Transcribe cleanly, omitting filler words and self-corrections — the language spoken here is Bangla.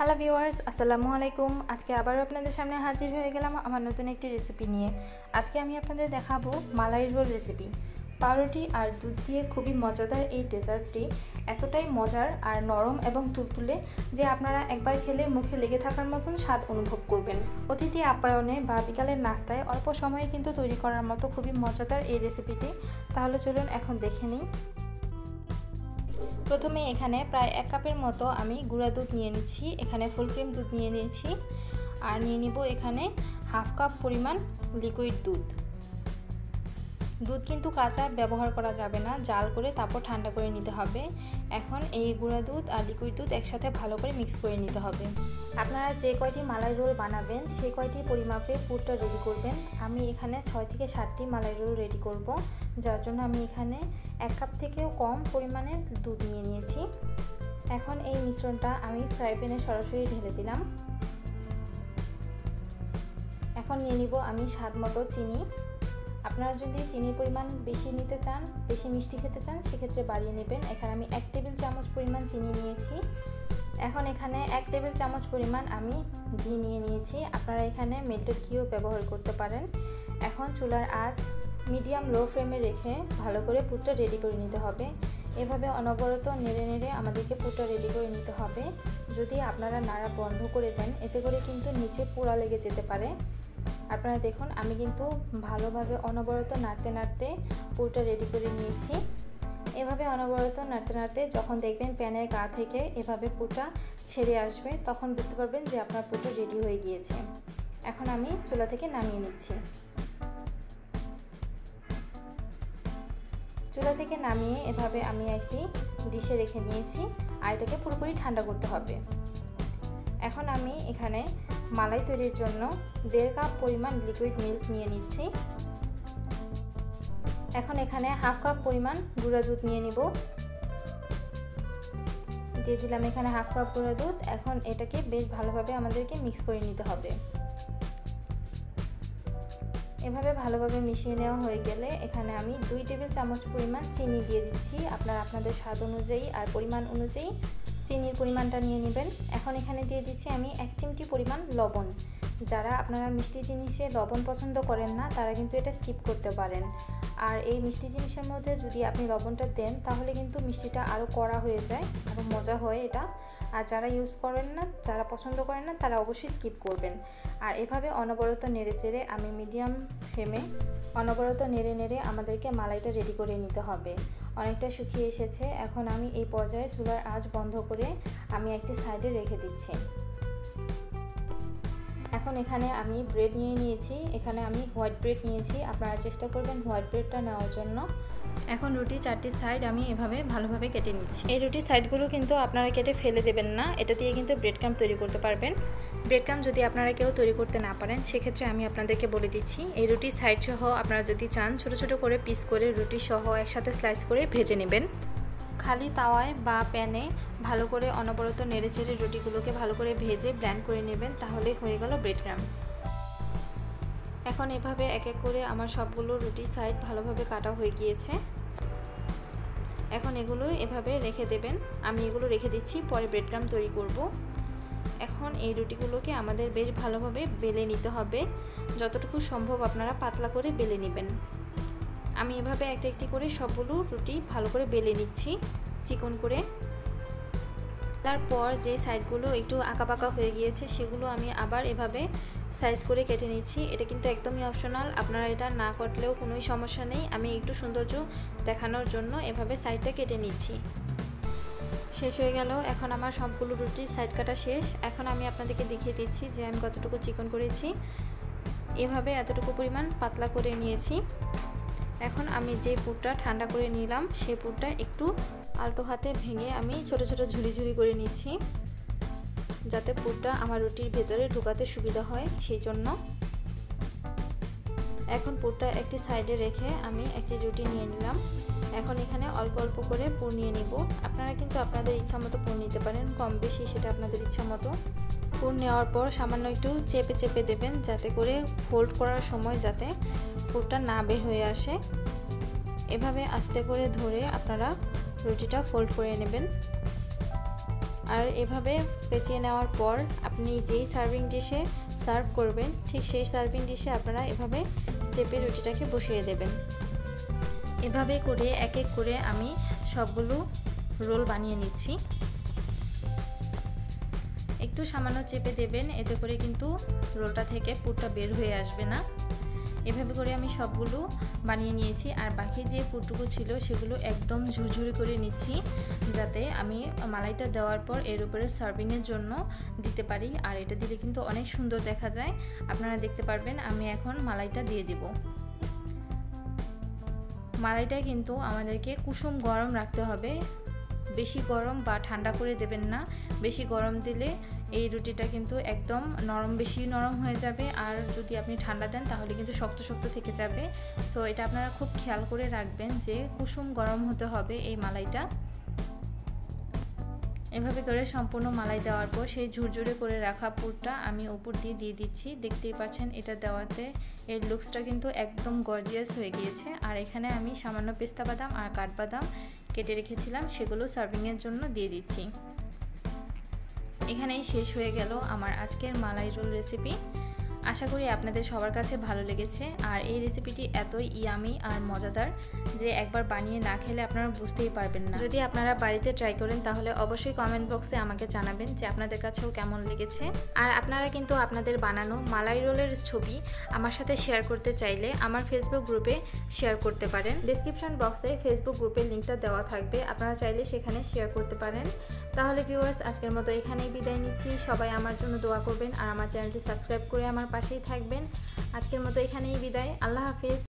হ্যালো ভিউয়ার্স, আসসালামু আলাইকুম। আজকে আবারও আপনাদের সামনে হাজির হয়ে গেলাম আমার নতুন একটি রেসিপি নিয়ে। আজকে আমি আপনাদের দেখাবো মালাই রোল রেসিপি। পাউরুটি আর দুধ দিয়ে খুবই মজাদার এই ডেজার্টটি এতটাই মজার আর নরম এবং তুলতুলে যে আপনারা একবার খেলে মুখে লেগে থাকার মতন স্বাদ অনুভব করবেন। অতিথি আপ্যায়নে বা বিকালের নাস্তায় অল্প সময়ে কিন্তু তৈরি করার মতো খুবই মজাদার এই রেসিপিটি। তাহলে চলুন এখন দেখে নিই। প্রথমে এখানে প্রায় 1 কাপের মতো আমি গুঁড়া দুধ নিয়ে নিচ্ছি। এখানে ফুল ক্রিম দুধ নিয়ে নিয়েছি আর নিয়ে নিব এখানে হাফ কাপ পরিমাণ লিকুইড দুধ। দুধ কিন্তু কাঁচা ব্যবহার করা যাবে না, জাল করে তারপর ঠান্ডা করে নিতে হবে। এখন এই গুঁড়া দুধ আর লিকুইড দুধ একসাথে ভালো করে মিক্স করে নিতে হবে। আপনারা যে কয়টি মালাই রোল বানাবেন সেই কয়টি পরিমাপে পুরটা রেডি করবেন। আমি এখানে 6 থেকে 7টি মালাই রোল রেডি করব, যার জন্য আমি এখানে 1 কাপ থেকেও কম পরিমাণে দুধ নিয়ে নিয়েছি। এখন এই মিশ্রণটা আমি ফ্রাই প্যানে সরাসরি ঢেলে দিলাম। এখন নিয়ে নিব আমি স্বাদ মতো চিনি। আপনারা যদি চিনির পরিমাণ বেশি নিতে চান, বেশি মিষ্টি খেতে চান, সেক্ষেত্রে বাড়িয়ে নেবেন। এখানে আমি 1 টেবিল চামচ পরিমাণ চিনি নিয়েছি। এখন এখানে 1 টেবিল চামচ পরিমাণ আমি ঘি নিয়ে নিয়েছি। আপনারা এখানে মেল্টেড ঘিও ব্যবহার করতে পারেন। এখন চুলার আঁচ মিডিয়াম লো ফ্লেমে রেখে ভালো করে পুরটা রেডি করে নিতে হবে। এভাবে অনবরত নেড়ে নেড়ে আমাদেরকে পুরটা রেডি করে নিতে হবে। যদি আপনারা নাড়া বন্ধ করে দেন, এতে করে কিন্তু নিচে পোড়া লেগে যেতে পারে। আপনারা দেখুন, আমি কিন্তু ভালোভাবে অনবরত নাড়তে নাড়তে পুরটা রেডি করে নিয়েছি। এভাবে অনবরত নাড়তে নাড়তে যখন দেখবেন প্যানের গা থেকে এভাবে পুরটা ছেড়ে আসবে, তখন বুঝতে পারবেন যে আপনার পুরটা রেডি হয়ে গিয়েছে। এখন আমি চুলা থেকে নামিয়ে নিচ্ছি। চুলা থেকে নামিয়ে এভাবে আমি একটি ডিশে রেখে নিয়েছি আর এটাকে পুরোপুরি ঠান্ডা করতে হবে। এখন আমি এখানে মালাই তৈরির জন্য 1.5 কাপ পরিমাণ লিকুইড মিল্ক নিয়ে নিচ্ছি। এখন এখানে হাফ কাপ পরিমাণ গুঁড়া দুধ নিয়ে নিব। দিয়ে দিলাম এখানে হাফ কাপ গুঁড়া দুধ। এখন এটাকে বেশ ভালোভাবে আমাদেরকে মিক্স করে নিতে হবে। এভাবে ভালোভাবে মিশিয়ে নেওয়া হয়ে গেলে এখানে আমি 2 টেবিল চামচ পরিমাণ চিনি দিয়ে দিচ্ছি। আপনারা আপনাদের স্বাদ অনুযায়ী আর পরিমাণ অনুযায়ী চিনির পরিমাণটা নিয়ে নেবেন। এখন এখানে দিয়ে দিচ্ছি আমি 1 চিমটি পরিমাণ লবণ। যারা আপনারা মিষ্টি জিনিসে লবণ পছন্দ করেন না, তারা কিন্তু এটা স্কিপ করতে পারেন। আর এই মিষ্টি জিনিসের মধ্যে যদি আপনি লবণটা দেন, তাহলে কিন্তু মিষ্টিটা আরও কড়া হয়ে যায়, আরও মজা হয় এটা। আর যারা ইউজ করেন না, যারা পছন্দ করেন না, তারা অবশ্যই স্কিপ করবেন। আর এভাবে অনবরত নেড়ে চেড়ে আমি মিডিয়াম ফ্লেমে অনবরত নেড়ে নেড়ে আমাদেরকে মালাইটা রেডি করে নিতে হবে। অনেকটা শুকিয়ে এসেছে। এখন আমি এই পর্যায়ে চুলার আঁচ বন্ধ করে আমি একটি সাইডে রেখে দিচ্ছি। এখন এখানে আমি ব্রেড নিয়ে নিয়েছি। এখানে আমি হোয়াইট ব্রেড নিয়েছি। আপনারা চেষ্টা করবেন হোয়াইট ব্রেডটা নেওয়ার জন্য। এখন রুটি 4টি সাইড আমি এভাবে ভালোভাবে কেটে নিচ্ছি। এই রুটির সাইডগুলো কিন্তু আপনারা কেটে ফেলে দেবেন না, এটা দিয়ে কিন্তু ব্রেড ক্রাম্ব তৈরি করতে পারবেন। ব্রেড ক্রাম্ব যদি আপনারা কেউ তৈরি করতে না পারেন, সেক্ষেত্রে আমি আপনাদেরকে বলে দিচ্ছি, এই রুটির সাইড সহ আপনারা যদি চান ছোট ছোট করে পিস করে রুটি সহ একসাথে স্লাইস করে ভেজে নেবেন। খালি তাওয়ায় বা প্যানে ভালো করে অনবরত নেড়ে চেড়ে রুটিগুলোকে ভালো করে ভেজে ব্লেন্ড করে নেবেন, তাহলে হয়ে গেল ব্রেড ক্রাম্বস। এখন এভাবে এক এক করে আমার সবগুলো রুটি সাইড ভালোভাবে কাটা হয়ে গিয়েছে। এখন এগুলো এভাবে রেখে দেবেন। আমি এগুলো রেখে দিচ্ছি, পরে ব্রেড ক্রাম্ব তৈরি করব। এখন এই রুটিগুলোকে আমাদের বেশ ভালোভাবে বেলে নিতে হবে। যতটুকু সম্ভব আপনারা পাতলা করে বেলে নেবেন। আমি এভাবে একটা একটি করে সবগুলো রুটি ভালো করে বেলে নিচ্ছি চিকন করে। তারপর যে সাইডগুলো একটু আঁকাবাঁকা হয়ে গিয়েছে, সেগুলো আমি আবার এভাবে সাইজ করে কেটে নিচ্ছি। এটা কিন্তু একদমই অপশনাল, আপনারা এটা না কাটলেও কোনো সমস্যা নেই। আমি একটু সৌন্দর্য দেখানোর জন্য এভাবে সাইডটা কেটে নিচ্ছি। শেষ হয়ে গেল। এখন আমার সবগুলো রুটির সাইড কাটা শেষ। এখন আমি আপনাদেরকে দেখিয়ে দিচ্ছি যে আমি কতটুকু চিকন করেছি। এভাবে এতটুকু পরিমাণ পাতলা করে নিয়েছি। এখন আমি যে পুরটা ঠান্ডা করে নিলাম, সেই পুরটা একটু আলতো হাতে ভেঙে আমি ছোট ছোট ঝুড়ি ঝুড়ি করে নিচ্ছি, যাতে পুরটা আমার রুটির ভেতরে ঢোকাতে সুবিধা হয়, সেই জন্য। এখন পুরটা একটি সাইডে রেখে আমি একটি রুটি নিয়ে নিলাম। এখন এখানে অল্প অল্প করে পুর নিয়ে নিব। আপনারা কিন্তু আপনাদের ইচ্ছা মতো পুর নিতে পারেন, কম বেশি সেটা আপনাদের ইচ্ছা মতো। পুর নেওয়ার পর সামান্য একটু চেপে চেপে দেবেন, যাতে করে ফোল্ড করার সময় যাতে পুরটা না বের হয়ে আসে। এভাবে আস্তে করে ধরে আপনারা রুটিটা ফোল্ড করে নেবেন। আর এভাবে পেঁচিয়ে নেওয়ার পর আপনি যেই সার্ভিং ডিশে সার্ভ করবেন ঠিক সেই সার্ভিং ডিশে আপনারা এভাবে চেপে রুটিটাকে বসিয়ে দেবেন। এভাবে করে এক এক করে আমি সবগুলো রোল বানিয়ে নিচ্ছি। একটু সামান্য চেপে দেবেন, এতে করে কিন্তু রোলটা থেকে পুরটা বের হয়ে আসবে না। এভাবে করে আমি সবগুলো বানিয়ে নিয়েছি। আর বাকি যে পুরটুকু ছিল সেগুলো একদম ঝুরঝুরি করে নিচ্ছি, যাতে আমি মালাইটা দেওয়ার পর এর উপরে সার্ভিংয়ের জন্য দিতে পারি। আর এটা দিলে কিন্তু অনেক সুন্দর দেখা যায়, আপনারা দেখতে পারবেন। আমি এখন মালাইটা দিয়ে দিব। মালাইটা কিন্তু আমাদেরকে কুসুম গরম রাখতে হবে, বেশি গরম বা ঠান্ডা করে দেবেন না। বেশি গরম দিলে এই রুটিটা কিন্তু একদম বেশি নরম হয়ে যাবে, আর যদি আপনি ঠান্ডা দেন তাহলে কিন্তু শক্ত শক্ত থেকে যাবে। সো এটা আপনারা খুব খেয়াল করে রাখবেন যে কুসুম গরম হতে হবে এই মালাইটা। এভাবে করে সম্পূর্ণ মালাই দেওয়ার পর সেই ঝুরঝুরে করে রাখা পুরটা আমি উপর দিয়ে দিচ্ছি। দেখতেই পাচ্ছেন এটা দেওয়াতে এর লুকসটা কিন্তু একদম গর্জিয়াস হয়ে গিয়েছে। আর এখানে আমি সামান্য পেস্তা বাদাম আর কাঠবাদাম কেটে রেখেছিলাম, সেগুলো সার্ভিংয়ের জন্য দিয়ে দিচ্ছি। এখানেই শেষ হয়ে গেল আমার আজকের মালাই রোল রেসিপি। আশা করি আপনাদের সবার কাছে ভালো লেগেছে। আর এই রেসিপিটি এতই ইয়ামি আর মজাদার যে একবার বানিয়ে না খেলে আপনারা বুঝতেই পারবেন না। যদি আপনারা বাড়িতে ট্রাই করেন তাহলে অবশ্যই কমেন্ট বক্সে আমাকে জানাবেন যে আপনাদের কাছেও কেমন লেগেছে। আর আপনারা কিন্তু আপনাদের বানানো মালাই রোলের ছবি আমার সাথে শেয়ার করতে চাইলে আমার ফেসবুক গ্রুপে শেয়ার করতে পারেন। ডেসক্রিপশন বক্সে ফেসবুক গ্রুপের লিঙ্কটা দেওয়া থাকবে, আপনারা চাইলে সেখানে শেয়ার করতে পারেন। তাহলে ভিউয়ার্স, আজকের মতো এখানেই বিদায় নিচ্ছি। সবাই আমার জন্য দোয়া করবেন আর আমার চ্যানেলটি সাবস্ক্রাইব করে আমার পাশেই থাকবেন। আজকের মতো এখানেই বিদায়। আল্লাহ হাফেজ।